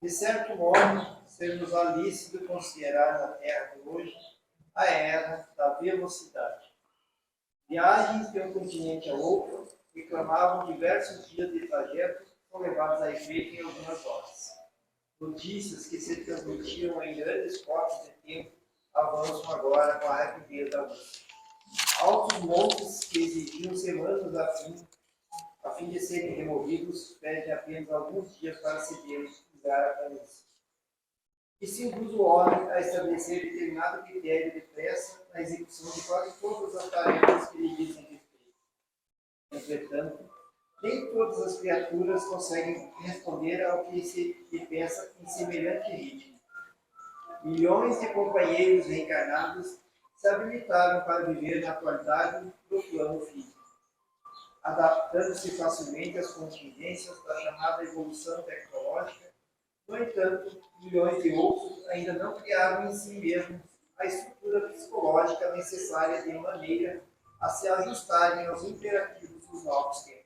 De certo modo, ser-nos-á lícito considerar na terra de hoje a era da velocidade. Viagens de um continente ao outro reclamavam diversos dias de trajeto, são levados a efeito em algumas horas. Notícias que se transmitiam em grandes potes de tempo avançam agora com a rapidez da luz. Altos montes que exigiam semanas a fim de serem removidos, pedem apenas alguns dias para se deslizar a planície. E se induz o homem a estabelecer determinado critério de pressa na execução de quase todas as tarefas que lhe dizem respeito. Entretanto, nem todas as criaturas conseguem responder ao que se lhe pensa em semelhante ritmo. Milhões de companheiros reencarnados se habilitaram para viver na atualidade do plano físico, adaptando-se facilmente às contingências da chamada evolução tecnológica. No entanto, milhões de outros ainda não criaram em si mesmos a estrutura psicológica necessária de maneira a se ajustarem aos imperativos dos novos tempos.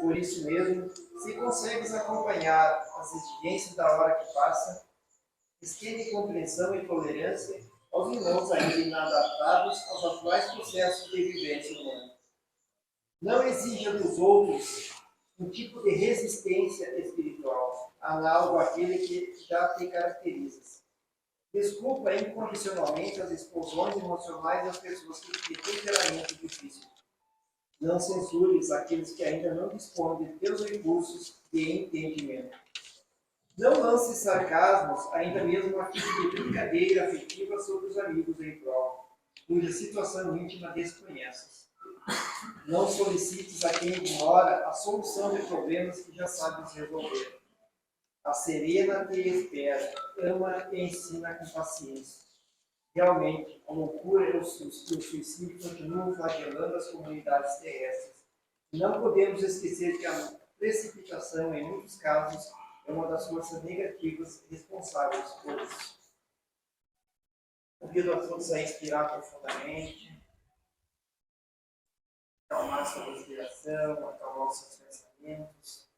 Por isso mesmo, se consegues acompanhar as exigências da hora que passa, estende compreensão e tolerância aos irmãos ainda inadaptados aos atuais processos de vivência humana. Não exija dos outros um tipo de resistência espiritual, análogo àquele que já te caracteriza. Desculpa incondicionalmente as explosões emocionais das pessoas que têm temperamento difícil. Não censures aqueles que ainda não dispõem de teus recursos de entendimento. Não lances sarcasmos, ainda mesmo a título de brincadeira afetiva sobre os amigos em prol, cuja situação íntima desconheces. Não solicites a quem ignora a solução de problemas que já sabes resolver. A serena te espera, ama e ensina com paciência. Realmente, a loucura e o suicídio continuam flagelando as comunidades terrestres. E não podemos esquecer que a precipitação, em muitos casos, é uma das forças negativas responsáveis por isso. Convido a todos a inspirar profundamente, acalmar sua respiração, acalmar os seus pensamentos,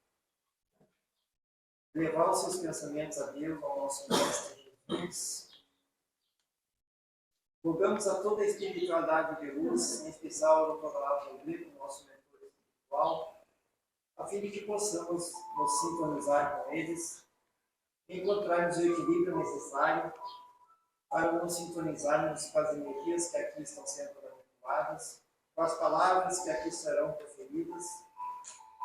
levar os seus pensamentos a Deus, ao nosso Mestre Jesus. Rogamos a toda a espiritualidade de luz, em especial ao Dr. Olavo Rodrigo, nosso mentor espiritual, a fim de que possamos nos sintonizar com eles, encontrarmos o equilíbrio necessário para nos sintonizarmos com as energias que aqui estão sendo manipuladas, com as palavras que aqui serão proferidas,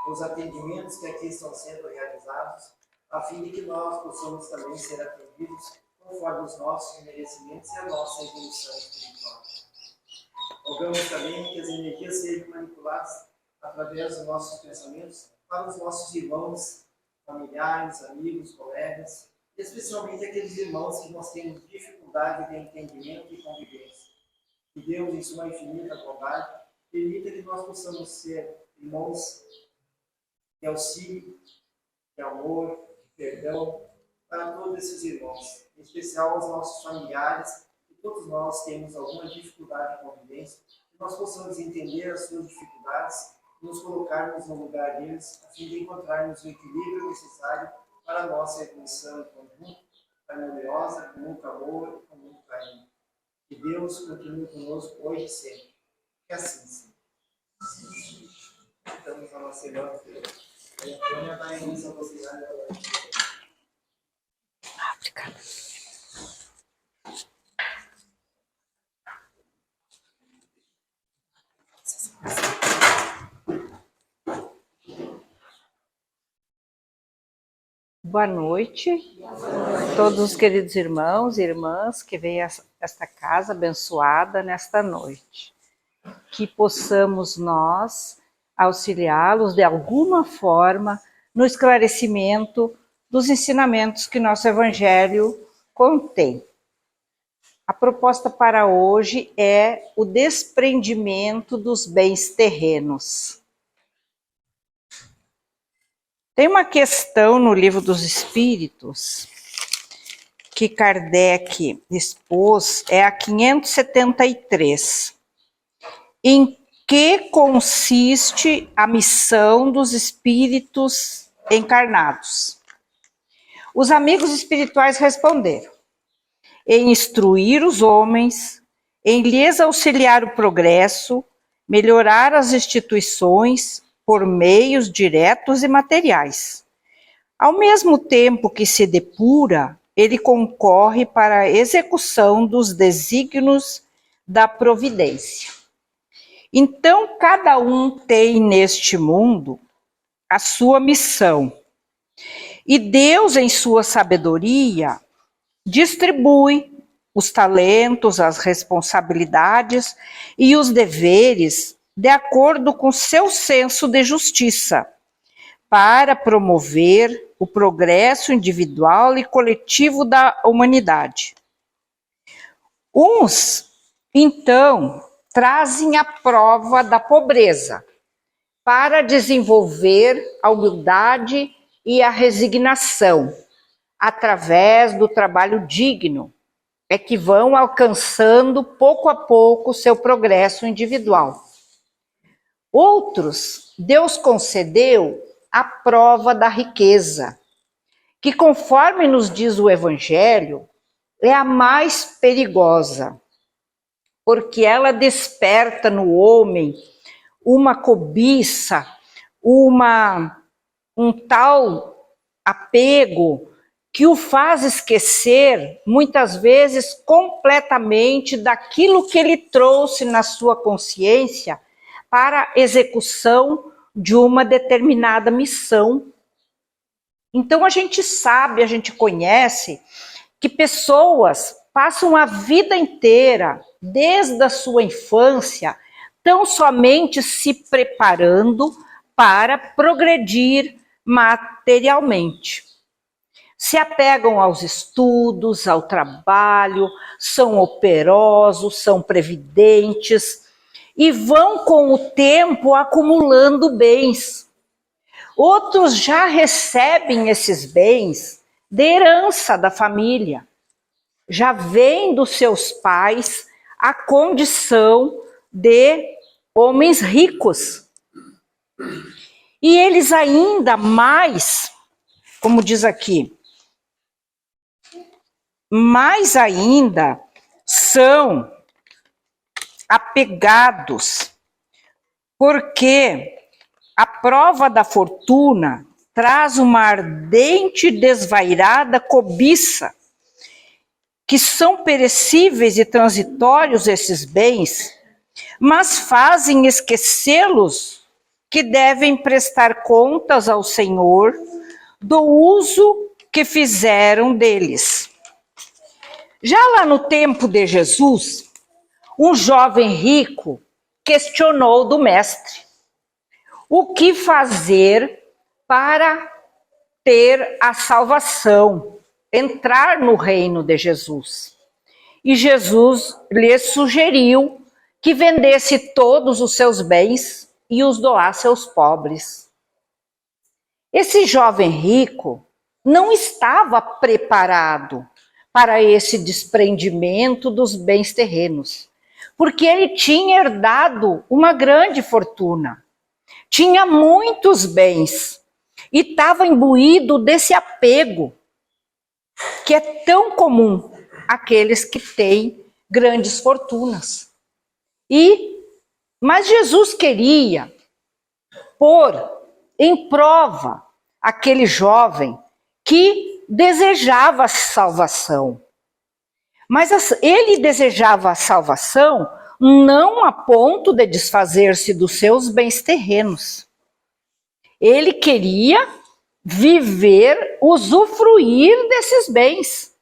com os atendimentos que aqui estão sendo realizados, a fim de que nós possamos também ser atendidos conforme os nossos merecimentos e a nossa evolução espiritual. Rogamos também que as energias sejam manipuladas através dos nossos pensamentos para os nossos irmãos, familiares, amigos, colegas, especialmente aqueles irmãos que nós temos dificuldade de entendimento e convivência. Que Deus, em sua infinita bondade, permita que nós possamos ser irmãos de auxílio, de amor, de perdão, para todos esses irmãos, em especial aos nossos familiares, que todos nós temos alguma dificuldade de convivência, que nós possamos entender as suas dificuldades e nos colocarmos no lugar deles, a fim de encontrarmos o equilíbrio necessário para a nossa evolução em conjunto, harmoniosa, com muito amor e com muito carinho. Que Deus continue conosco hoje e sempre. Que assim seja. Estamos na nossa irmã. A Antônia vai início a vocês agora. Obrigada. Boa noite a todos os queridos irmãos e irmãs que vêm a esta casa abençoada nesta noite. Que possamos nós auxiliá-los de alguma forma no esclarecimento dos ensinamentos que nosso Evangelho contém. A proposta para hoje é o desprendimento dos bens terrenos. Tem uma questão no Livro dos Espíritos que Kardec expôs, é a 573. Em que consiste a missão dos espíritos encarnados? Os amigos espirituais responderam: em instruir os homens, em lhes auxiliar o progresso, melhorar as instituições por meios diretos e materiais. Ao mesmo tempo que se depura, ele concorre para a execução dos desígnios da providência. Então, cada um tem neste mundo a sua missão. E Deus, em sua sabedoria, distribui os talentos, as responsabilidades e os deveres de acordo com seu senso de justiça, para promover o progresso individual e coletivo da humanidade. Uns, então, trazem a prova da pobreza para desenvolver a humildade e a resignação. Através do trabalho digno, é que vão alcançando pouco a pouco seu progresso individual. Outros, Deus concedeu a prova da riqueza, que, conforme nos diz o Evangelho, é a mais perigosa, porque ela desperta no homem uma cobiça, um tal apego que o faz esquecer, muitas vezes, completamente daquilo que ele trouxe na sua consciência para a execução de uma determinada missão. Então a gente sabe, a gente conhece que pessoas passam a vida inteira, desde a sua infância, tão somente se preparando para progredir materialmente. Se apegam aos estudos, ao trabalho, são operosos, são previdentes e vão com o tempo acumulando bens. Outros já recebem esses bens de herança da família, já vêm dos seus pais a condição de homens ricos. E eles ainda mais, como diz aqui, mais ainda são apegados, porque a prova da fortuna traz uma ardente e desvairada cobiça, que são perecíveis e transitórios esses bens, mas fazem esquecê-los que devem prestar contas ao Senhor do uso que fizeram deles. Já lá no tempo de Jesus, um jovem rico questionou do mestre o que fazer para ter a salvação, entrar no reino de Jesus. E Jesus lhe sugeriu que vendesse todos os seus bens e os doasse aos pobres. Esse jovem rico não estava preparado para esse desprendimento dos bens terrenos, porque ele tinha herdado uma grande fortuna, tinha muitos bens e estava imbuído desse apego que é tão comum àqueles que têm grandes fortunas. Mas Jesus queria pôr em prova aquele jovem que desejava a salvação. Mas ele desejava a salvação não a ponto de desfazer-se dos seus bens terrenos. Ele queria viver, usufruir desses bens.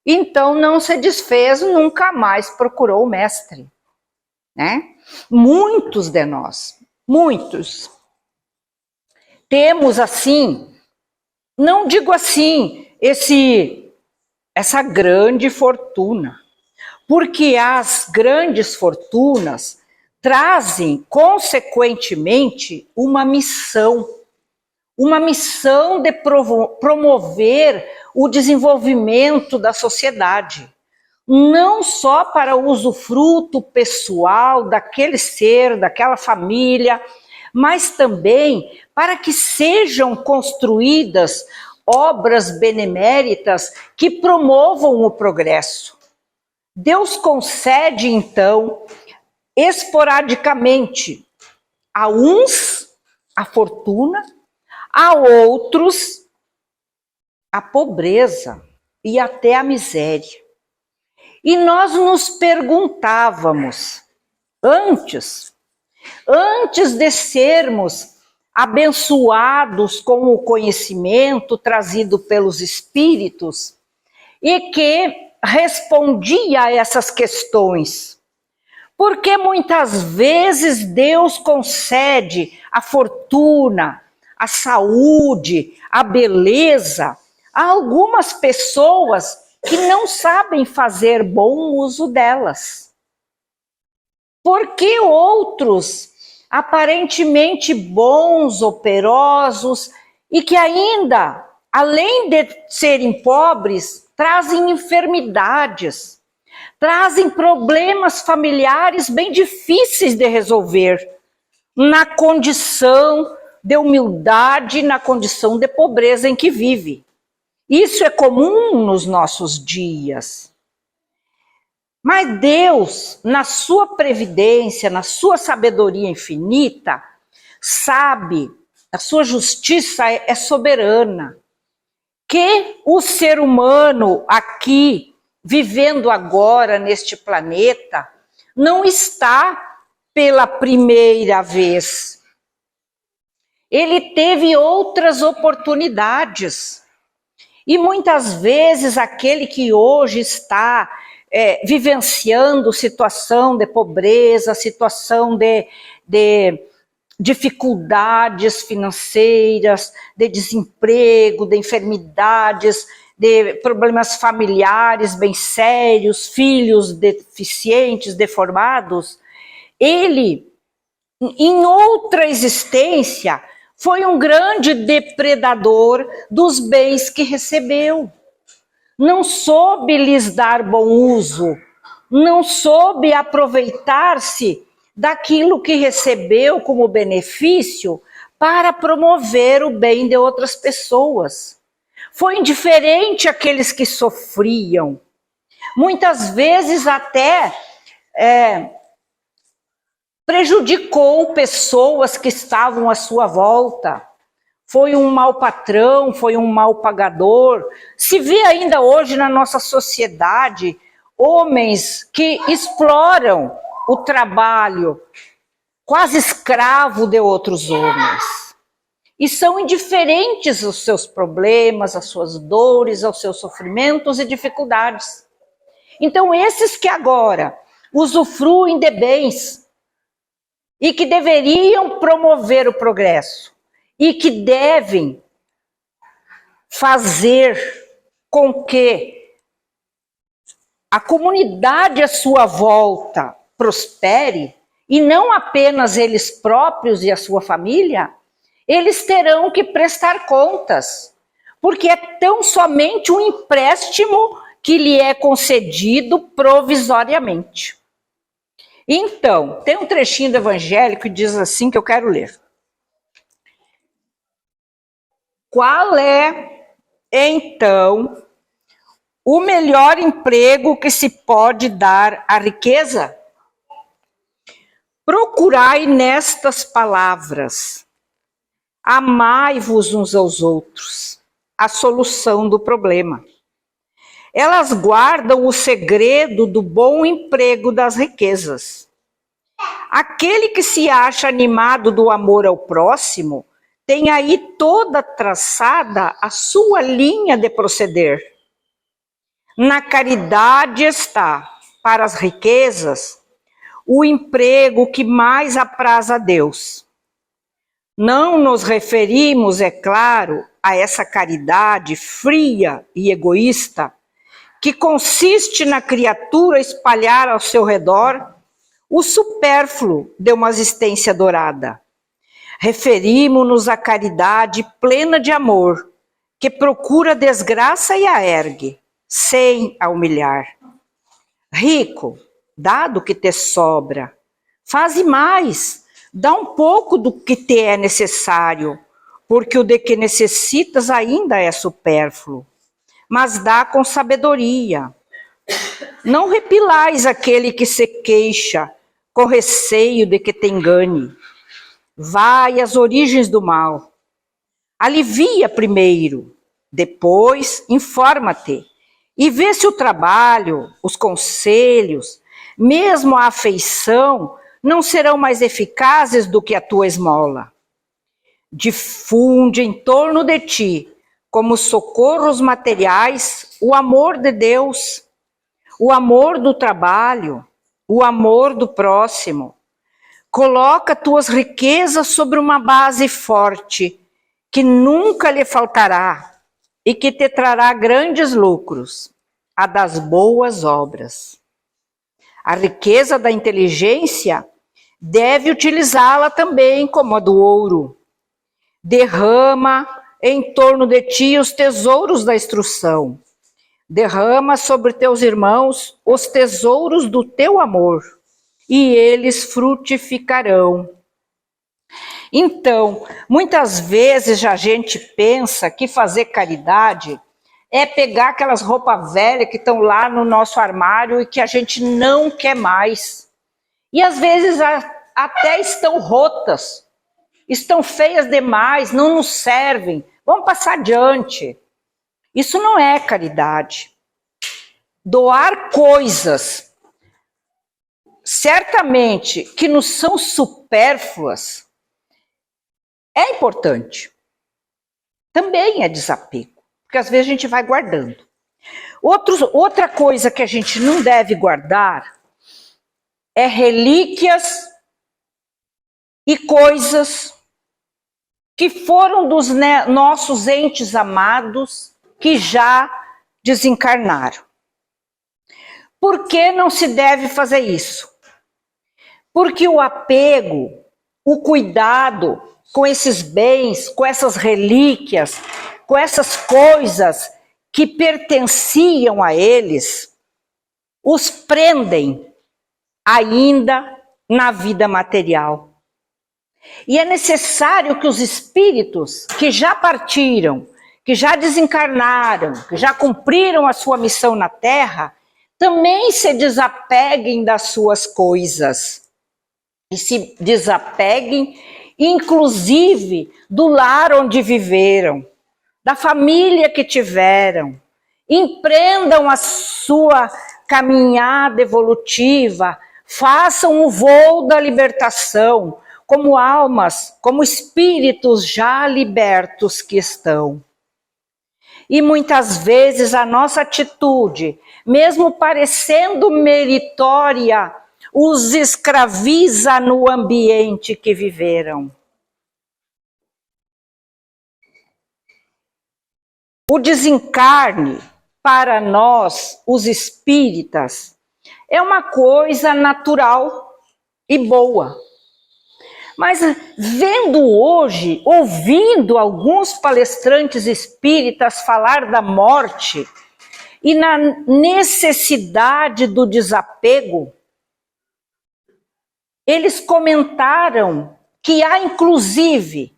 Então não se desfez, nunca mais procurou o mestre, né? Muitos de nós, muitos, temos assim, não digo assim, essa grande fortuna, porque as grandes fortunas trazem, consequentemente, uma missão de promover o desenvolvimento da sociedade, não só para o usufruto pessoal daquele ser, daquela família, mas também para que sejam construídas obras beneméritas que promovam o progresso. Deus concede, então, esporadicamente a uns a fortuna, a outros a pobreza e até a miséria. E nós nos perguntávamos, antes de sermos abençoados com o conhecimento trazido pelos espíritos, e que respondia a essas questões, porque muitas vezes Deus concede a fortuna, a saúde, a beleza a algumas pessoas que não sabem fazer bom uso delas. Porque outros, aparentemente bons, operosos, e que ainda, além de serem pobres, trazem enfermidades, trazem problemas familiares bem difíceis de resolver, na condição de humildade, na condição de pobreza em que vive. Isso é comum nos nossos dias. Mas Deus, na sua previdência, na sua sabedoria infinita, sabe, a sua justiça é soberana, que o ser humano aqui, vivendo agora neste planeta, não está pela primeira vez. Ele teve outras oportunidades. E muitas vezes aquele que hoje está vivenciando situação de pobreza, situação de dificuldades financeiras, de desemprego, de enfermidades, de problemas familiares bem sérios, filhos deficientes, deformados, ele, em outra existência, foi um grande depredador dos bens que recebeu. Não soube lhes dar bom uso, não soube aproveitar-se daquilo que recebeu como benefício para promover o bem de outras pessoas. Foi indiferente àqueles que sofriam. Muitas vezes até prejudicou pessoas que estavam à sua volta. Foi um mau patrão, foi um mau pagador. Se vê ainda hoje na nossa sociedade homens que exploram o trabalho, quase escravo de outros homens. E são indiferentes aos seus problemas, às suas dores, aos seus sofrimentos e dificuldades. Então esses que agora usufruem de bens, e que deveriam promover o progresso, e que devem fazer com que a comunidade à sua volta prospere, e não apenas eles próprios e a sua família, eles terão que prestar contas, porque é tão somente um empréstimo que lhe é concedido provisoriamente. Então, tem um trechinho do Evangelho que diz assim, que eu quero ler. Qual é, então, o melhor emprego que se pode dar à riqueza? Procurai nestas palavras, amai-vos uns aos outros, a solução do problema. Elas guardam o segredo do bom emprego das riquezas. Aquele que se acha animado do amor ao próximo, tem aí toda traçada a sua linha de proceder. Na caridade está, para as riquezas, o emprego que mais apraz a Deus. Não nos referimos, é claro, a essa caridade fria e egoísta, que consiste na criatura espalhar ao seu redor o supérfluo de uma existência dourada. Referimos-nos à caridade plena de amor, que procura a desgraça e a ergue, sem a humilhar. Rico, dá do que te sobra, faze mais, dá um pouco do que te é necessário, porque o de que necessitas ainda é supérfluo, mas dá com sabedoria. Não repilais aquele que se queixa, com receio de que te engane. Vai às origens do mal. Alivia primeiro, depois informa-te, e vê se o trabalho, os conselhos, mesmo a afeição, não serão mais eficazes do que a tua esmola. Difunde em torno de ti, como socorros materiais, o amor de Deus, o amor do trabalho, o amor do próximo. Coloca tuas riquezas sobre uma base forte, que nunca lhe faltará e que te trará grandes lucros, a das boas obras. A riqueza da inteligência deve utilizá-la também como a do ouro. Derrama em torno de ti os tesouros da instrução. Derrama sobre teus irmãos os tesouros do teu amor, e eles frutificarão. Então, muitas vezes a gente pensa que fazer caridade é pegar aquelas roupas velhas que estão lá no nosso armário e que a gente não quer mais. E às vezes até estão rotas, estão feias demais, não nos servem. Vamos passar adiante. Isso não é caridade. Doar coisas, certamente, que nos são supérfluas, é importante. Também é desapego, porque às vezes a gente vai guardando. Outra coisa que a gente não deve guardar é relíquias e coisas que foram dos nossos entes amados que já desencarnaram. Por que não se deve fazer isso? Porque o apego, o cuidado com esses bens, com essas relíquias, com essas coisas que pertenciam a eles, os prendem ainda na vida material. E é necessário que os espíritos que já partiram, que já desencarnaram, que já cumpriram a sua missão na Terra, também se desapeguem das suas coisas. E se desapeguem, inclusive, do lar onde viveram, da família que tiveram. Empreendam a sua caminhada evolutiva, façam o voo da libertação, como almas, como espíritos já libertos que estão. E muitas vezes a nossa atitude, mesmo parecendo meritória, os escraviza no ambiente que viveram. O desencarne, para nós, os espíritas, é uma coisa natural e boa. Mas vendo hoje, ouvindo alguns palestrantes espíritas falar da morte e na necessidade do desapego, eles comentaram que há inclusive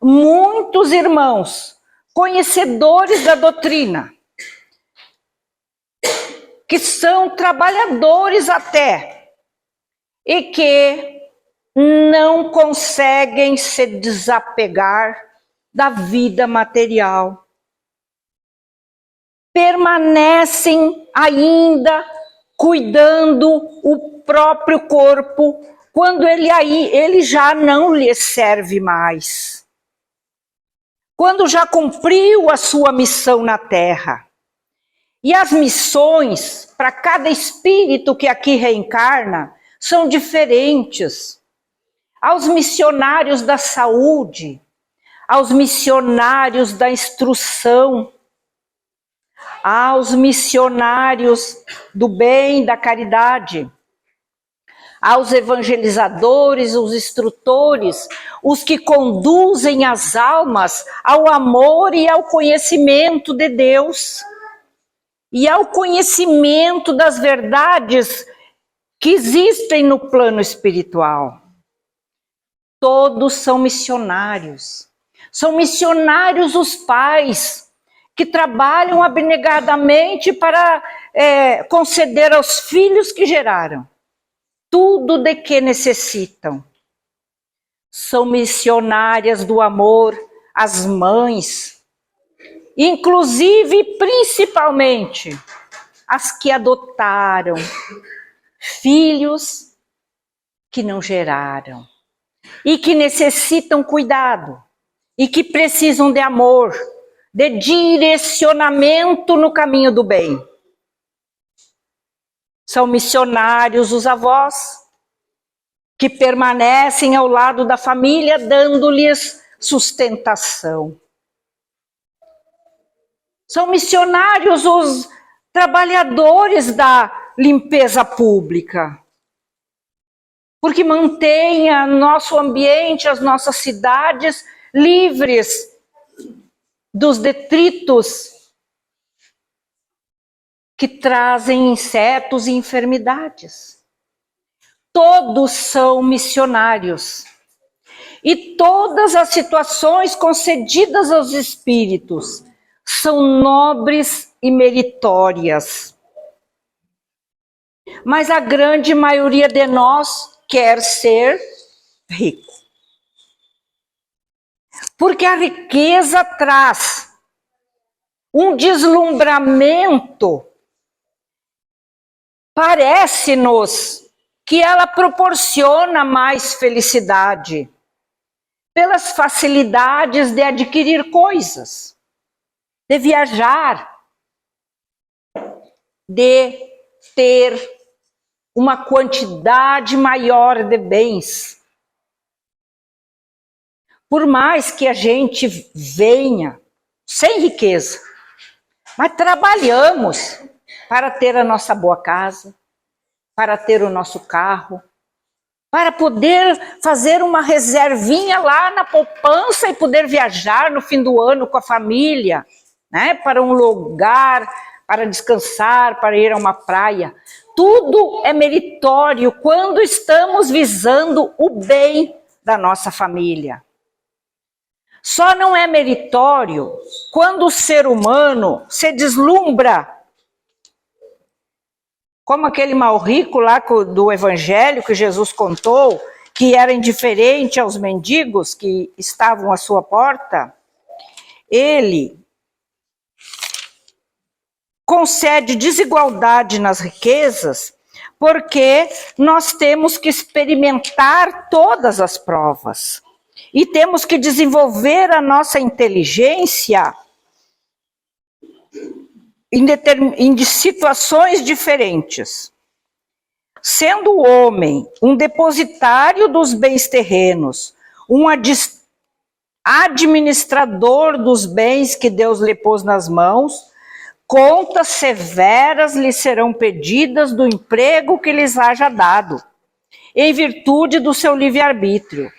muitos irmãos conhecedores da doutrina, que são trabalhadores até, e que não conseguem se desapegar da vida material. Permanecem ainda cuidando o próprio corpo, quando ele já não lhe serve mais. Quando já cumpriu a sua missão na Terra. E as missões, para cada espírito que aqui reencarna, são diferentes. Aos missionários da saúde, aos missionários da instrução, aos missionários do bem, da caridade, aos evangelizadores, os instrutores, os que conduzem as almas ao amor e ao conhecimento de Deus, e ao conhecimento das verdades que existem no plano espiritual. Todos são missionários, São missionários os pais que trabalham abnegadamente para conceder aos filhos que geraram tudo de que necessitam. São missionárias do amor as mães, inclusive e principalmente as que adotaram filhos que não geraram e que necessitam cuidado e que precisam de amor, de direcionamento no caminho do bem. São missionários os avós que permanecem ao lado da família, dando-lhes sustentação. São missionários os trabalhadores da limpeza pública, porque mantêm nosso ambiente, as nossas cidades livres dos detritos que trazem insetos e enfermidades. Todos são missionários. E todas as situações concedidas aos espíritos são nobres e meritórias. Mas a grande maioria de nós quer ser rico. Porque a riqueza traz um deslumbramento. Parece-nos que ela proporciona mais felicidade pelas facilidades de adquirir coisas, de viajar, de ter uma quantidade maior de bens. Por mais que a gente venha sem riqueza, mas trabalhamos para ter a nossa boa casa, para ter o nosso carro, para poder fazer uma reservinha lá na poupança e poder viajar no fim do ano com a família, né? Para um lugar, para descansar, para ir a uma praia. Tudo é meritório quando estamos visando o bem da nossa família. Só não é meritório quando o ser humano se deslumbra, como aquele mal rico lá do Evangelho que Jesus contou, que era indiferente aos mendigos que estavam à sua porta. Ele concede desigualdade nas riquezas porque nós temos que experimentar todas as provas e temos que desenvolver a nossa inteligência em situações diferentes. Sendo o homem um depositário dos bens terrenos, um administrador dos bens que Deus lhe pôs nas mãos, contas severas lhe serão pedidas do emprego que lhes haja dado, em virtude do seu livre-arbítrio.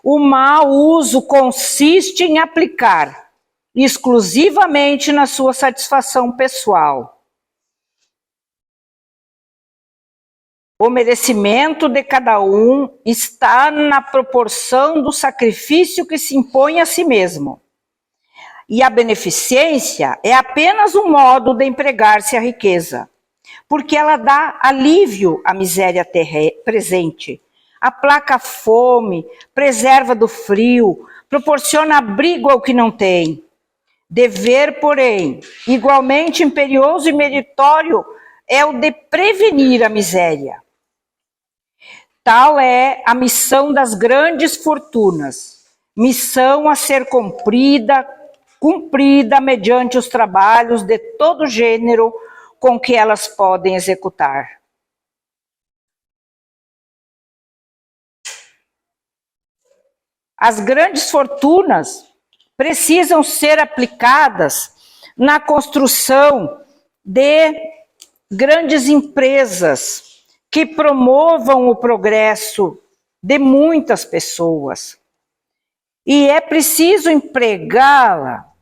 O mau uso consiste em aplicar exclusivamente na sua satisfação pessoal. O merecimento de cada um está na proporção do sacrifício que se impõe a si mesmo. E a beneficência é apenas um modo de empregar-se a riqueza, porque ela dá alívio à miséria presente, aplaca a fome, preserva do frio, proporciona abrigo ao que não tem. Dever, porém, igualmente imperioso e meritório, é o de prevenir a miséria. Tal é a missão das grandes fortunas, missão a ser cumprida mediante os trabalhos de todo gênero com que elas podem executar. As grandes fortunas precisam ser aplicadas na construção de grandes empresas que promovam o progresso de muitas pessoas. E é preciso empregá-la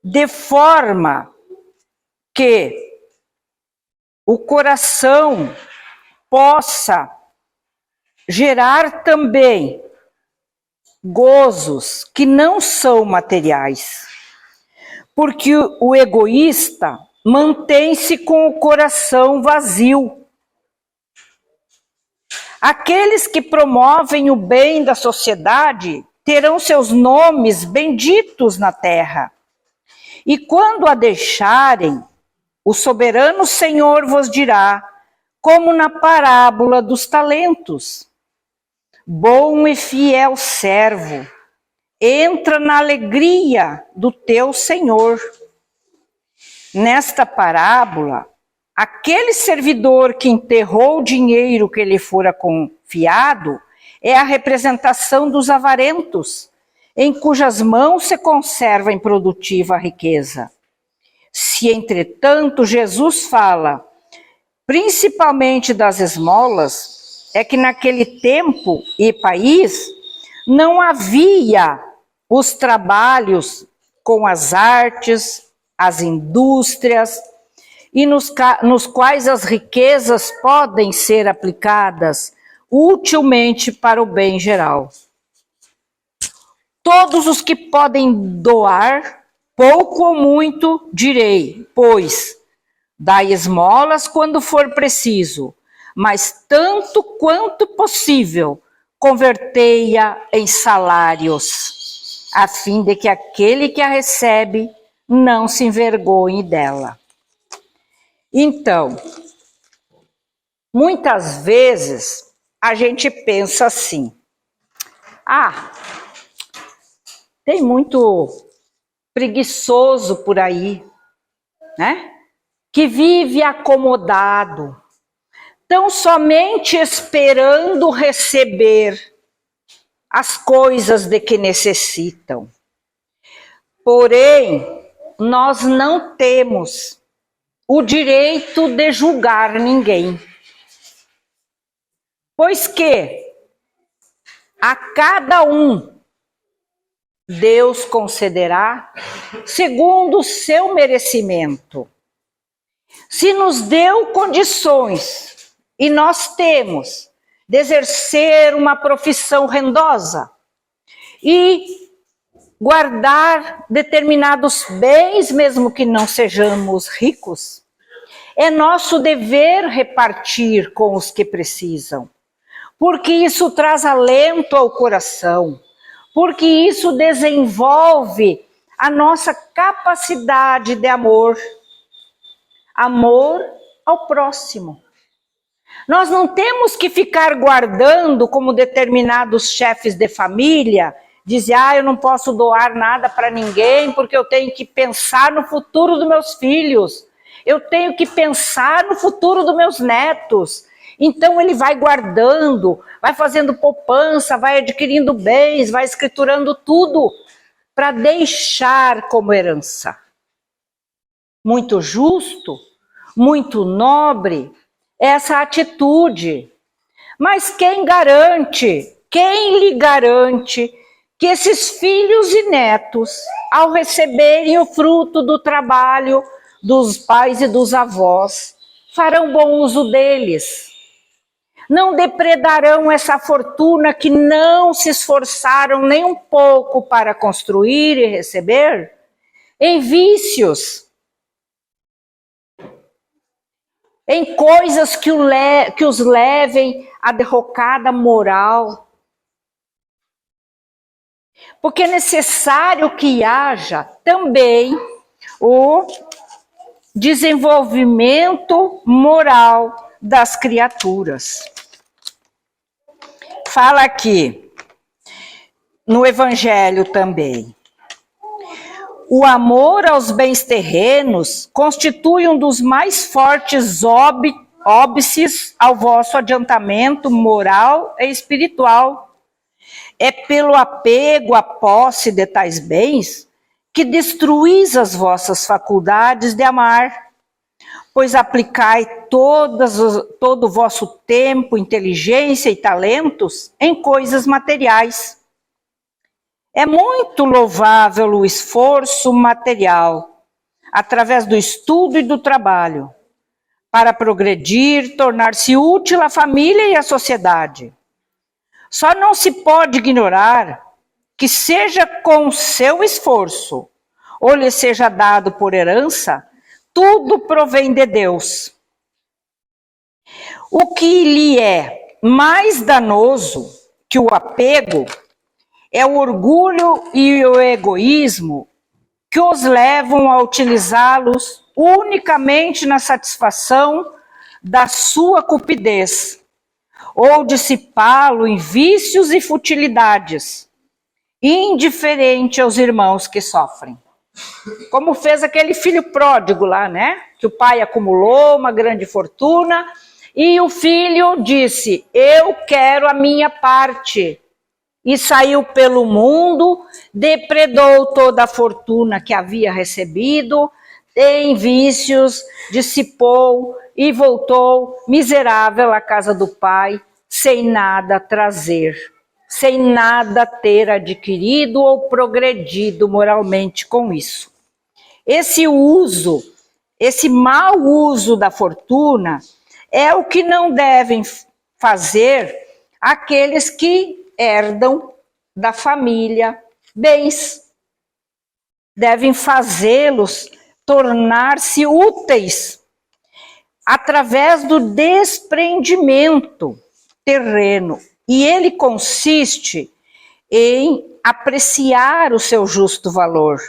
de forma que o coração possa gerar também gozos que não são materiais, porque o egoísta mantém-se com o coração vazio. Aqueles que promovem o bem da sociedade terão seus nomes benditos na terra. E quando a deixarem, o soberano Senhor vos dirá, como na parábola dos talentos: bom e fiel servo, entra na alegria do teu Senhor. Nesta parábola, aquele servidor que enterrou o dinheiro que lhe fora confiado é a representação dos avarentos, em cujas mãos se conserva improdutiva a riqueza. Se, entretanto, Jesus fala principalmente das esmolas, é que naquele tempo e país não havia os trabalhos com as artes, as indústrias, e nos quais as riquezas podem ser aplicadas utilmente para o bem geral. Todos os que podem doar, pouco ou muito, direi, pois dai esmolas quando for preciso, mas tanto quanto possível, convertei-a em salários, a fim de que aquele que a recebe não se envergonhe dela. Então, muitas vezes a gente pensa assim: tem muito preguiçoso por aí, né? Que vive acomodado, tão somente esperando receber as coisas de que necessitam. Porém, nós não temos o direito de julgar ninguém, pois que a cada um Deus concederá segundo o seu merecimento. Se nos deu condições, e nós temos, de exercer uma profissão rendosa e guardar determinados bens, mesmo que não sejamos ricos, é nosso dever repartir com os que precisam, porque isso traz alento ao coração, porque isso desenvolve a nossa capacidade de amor ao próximo. Nós não temos que ficar guardando, como determinados chefes de família, dizer, eu não posso doar nada para ninguém, porque eu tenho que pensar no futuro dos meus filhos, eu tenho que pensar no futuro dos meus netos. Então ele vai guardando, vai fazendo poupança, vai adquirindo bens, vai escriturando tudo para deixar como herança. Muito justo, muito nobre essa atitude. Mas quem lhe garante que esses filhos e netos, ao receberem o fruto do trabalho dos pais e dos avós, farão bom uso deles? Não depredarão essa fortuna que não se esforçaram nem um pouco para construir e receber em vícios, em coisas que os levem à derrocada moral. Porque é necessário que haja também o desenvolvimento moral das criaturas. Fala aqui, no Evangelho também. O amor aos bens terrenos constitui um dos mais fortes óbices ao vosso adiantamento moral e espiritual. É pelo apego à posse de tais bens que destruís as vossas faculdades de amar, pois aplicai todo o vosso tempo, inteligência e talentos em coisas materiais. É muito louvável o esforço material, através do estudo e do trabalho, para progredir, tornar-se útil à família e à sociedade. Só não se pode ignorar que seja com seu esforço, ou lhe seja dado por herança, tudo provém de Deus. O que lhe é mais danoso que o apego é o orgulho e o egoísmo que os levam a utilizá-los unicamente na satisfação da sua cupidez, ou dissipá-lo em vícios e futilidades, indiferente aos irmãos que sofrem. Como fez aquele filho pródigo lá, né? Que o pai acumulou uma grande fortuna e o filho disse: eu quero a minha parte. E saiu pelo mundo, depredou toda a fortuna que havia recebido, em vícios, dissipou e voltou miserável à casa do pai, sem nada trazer, sem nada ter adquirido ou progredido moralmente com isso. Esse mau uso da fortuna é o que não devem fazer aqueles que herdam da família bens. Devem fazê-los tornar-se úteis através do desprendimento terreno. E ele consiste em apreciar o seu justo valor,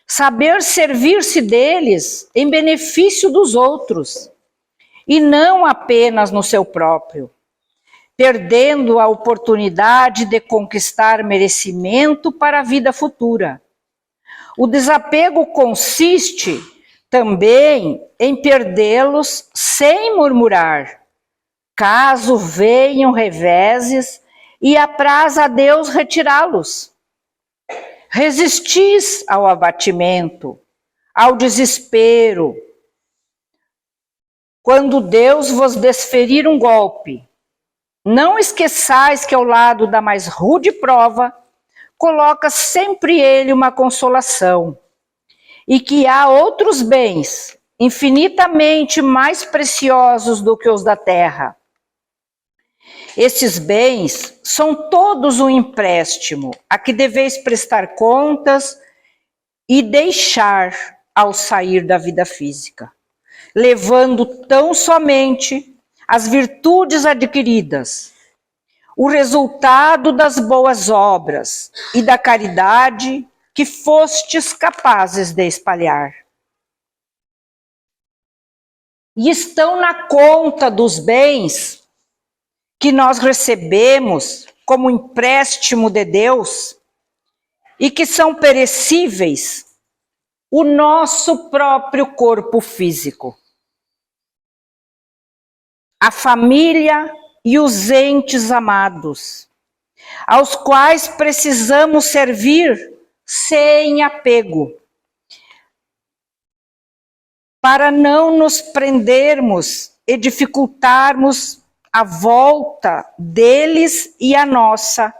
saber servir-se deles em benefício dos outros, e não apenas no seu próprio, perdendo a oportunidade de conquistar merecimento para a vida futura. O desapego consiste também em perdê-los sem murmurar, caso venham reveses e apraz a Deus retirá-los. Resistis ao abatimento, ao desespero, quando Deus vos desferir um golpe. Não esqueçais que ao lado da mais rude prova, coloca sempre ele uma consolação, e que há outros bens infinitamente mais preciosos do que os da terra. Esses bens são todos um empréstimo a que deveis prestar contas e deixar ao sair da vida física, levando tão somente as virtudes adquiridas, o resultado das boas obras e da caridade que fostes capazes de espalhar. E estão na conta dos bens que nós recebemos como empréstimo de Deus e que são perecíveis, o nosso próprio corpo físico, a família e os entes amados, aos quais precisamos servir sem apego, para não nos prendermos e dificultarmos a volta deles e a nossa,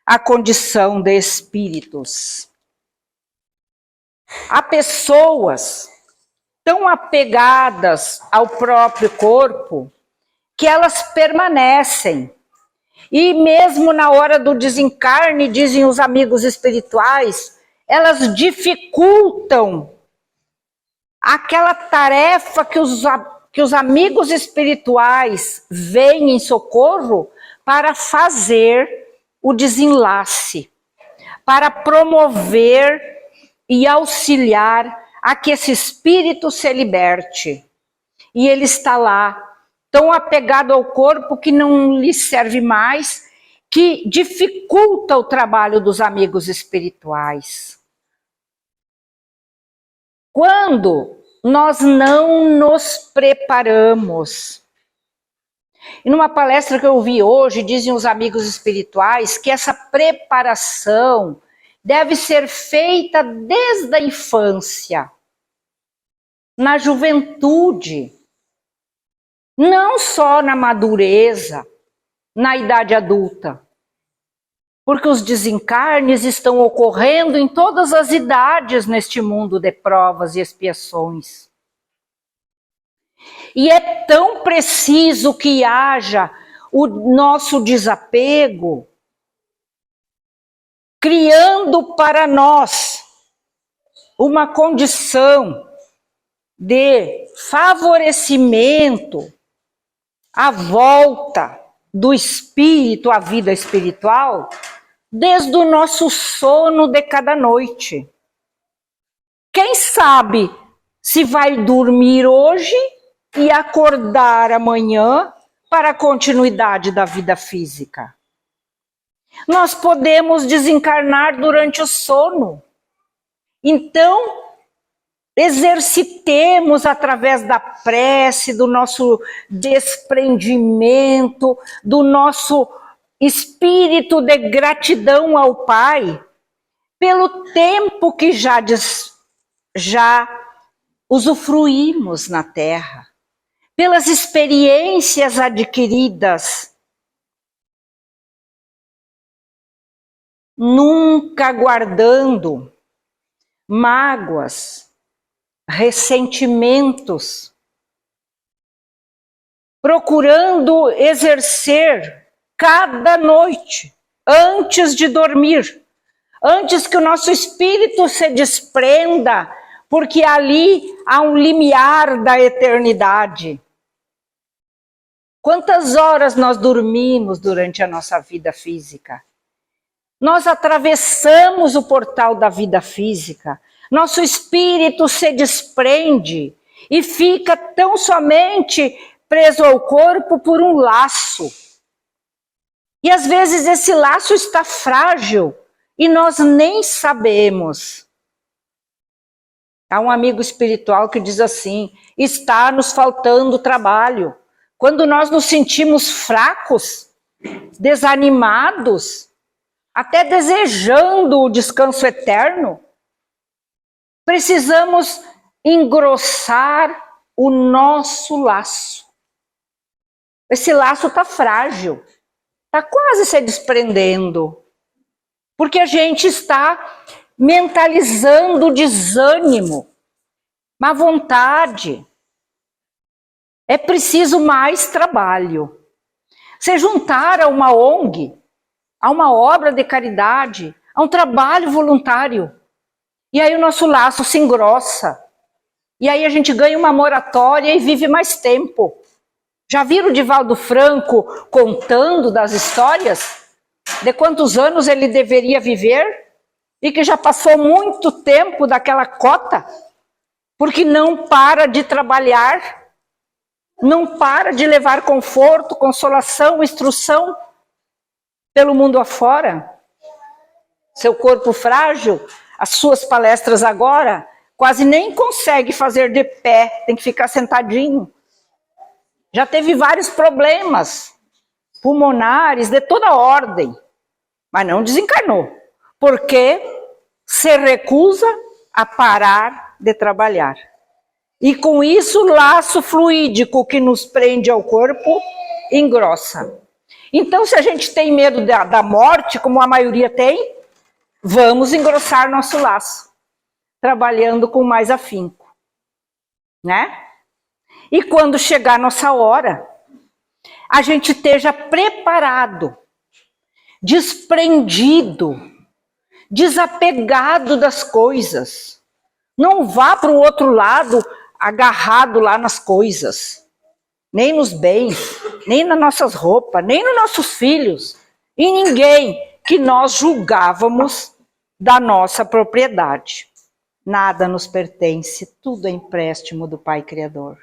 a condição de espíritos. Há pessoas tão apegadas ao próprio corpo que elas permanecem. E mesmo na hora do desencarne, dizem os amigos espirituais, elas dificultam aquela tarefa que os amigos espirituais vêm em socorro para fazer o desenlace, para promover e auxiliar a que esse espírito se liberte. E ele está lá, tão apegado ao corpo que não lhe serve mais, que dificulta o trabalho dos amigos espirituais. Quando nós não nos preparamos. E numa palestra que eu ouvi hoje, dizem os amigos espirituais que essa preparação deve ser feita desde a infância, na juventude, não só na madureza, na idade adulta. Porque os desencarnes estão ocorrendo em todas as idades neste mundo de provas e expiações. E é tão preciso que haja o nosso desapego criando para nós uma condição de favorecimento à volta do espírito à vida espiritual, desde o nosso sono de cada noite. Quem sabe se vai dormir hoje e acordar amanhã para a continuidade da vida física? Nós podemos desencarnar durante o sono. Então, exercitemos através da prece, do nosso desprendimento, do nosso espírito de gratidão ao Pai, pelo tempo que já usufruímos na Terra, pelas experiências adquiridas, nunca guardando mágoas, ressentimentos, procurando exercer cada noite, antes de dormir, antes que o nosso espírito se desprenda, porque ali há um limiar da eternidade. Quantas horas nós dormimos durante a nossa vida física? Nós atravessamos o portal da vida física, nosso espírito se desprende e fica tão somente preso ao corpo por um laço. E às vezes esse laço está frágil e nós nem sabemos. Há um amigo espiritual que diz assim: está nos faltando trabalho. Quando nós nos sentimos fracos, desanimados, até desejando o descanso eterno, precisamos engrossar o nosso laço. Esse laço está frágil, está quase se desprendendo, porque a gente está mentalizando o desânimo, má vontade. É preciso mais trabalho. Se juntar a uma ONG, a uma obra de caridade, a um trabalho voluntário. E aí o nosso laço se engrossa. E aí a gente ganha uma moratória e vive mais tempo. Já viram o Divaldo Franco contando das histórias de quantos anos ele deveria viver? E que já passou muito tempo daquela cota, porque não para de trabalhar, não para de levar conforto, consolação, instrução pelo mundo afora. Seu corpo frágil, as suas palestras agora, quase nem consegue fazer de pé, tem que ficar sentadinho. Já teve vários problemas pulmonares de toda ordem, mas não desencarnou, porque se recusa a parar de trabalhar. E com isso o laço fluídico que nos prende ao corpo engrossa. Então, se a gente tem medo da morte, como a maioria tem, vamos engrossar nosso laço, trabalhando com mais afinco, né? E quando chegar a nossa hora, a gente esteja preparado, desprendido, desapegado das coisas. Não vá para o outro lado agarrado lá nas coisas, nem nos bens, nem nas nossas roupas, nem nos nossos filhos, e ninguém que nós julgávamos da nossa propriedade. Nada nos pertence, tudo é empréstimo do Pai Criador,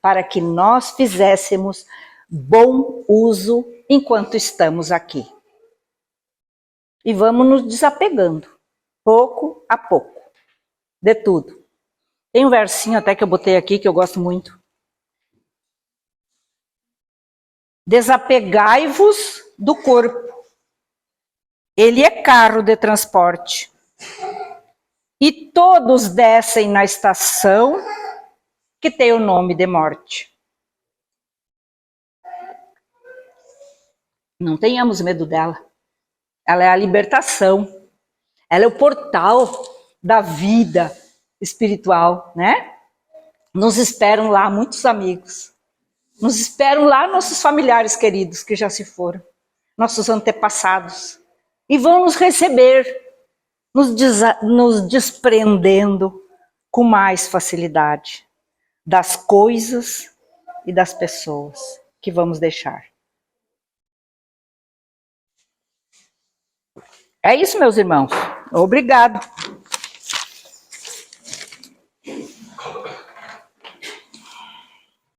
para que nós fizéssemos bom uso enquanto estamos aqui. E vamos nos desapegando, pouco a pouco, de tudo. Tem um versinho até que eu botei aqui que eu gosto muito. Desapegai-vos do corpo. Ele é carro de transporte. E todos descem na estação que tem o nome de morte. Não tenhamos medo dela. Ela é a libertação. Ela é o portal da vida espiritual, né? Nos esperam lá muitos amigos. Nos esperam lá nossos familiares queridos que já se foram. Nossos antepassados. e vão nos receber, nos desprendendo com mais facilidade das coisas e das pessoas que vamos deixar. É isso, meus irmãos. Obrigado.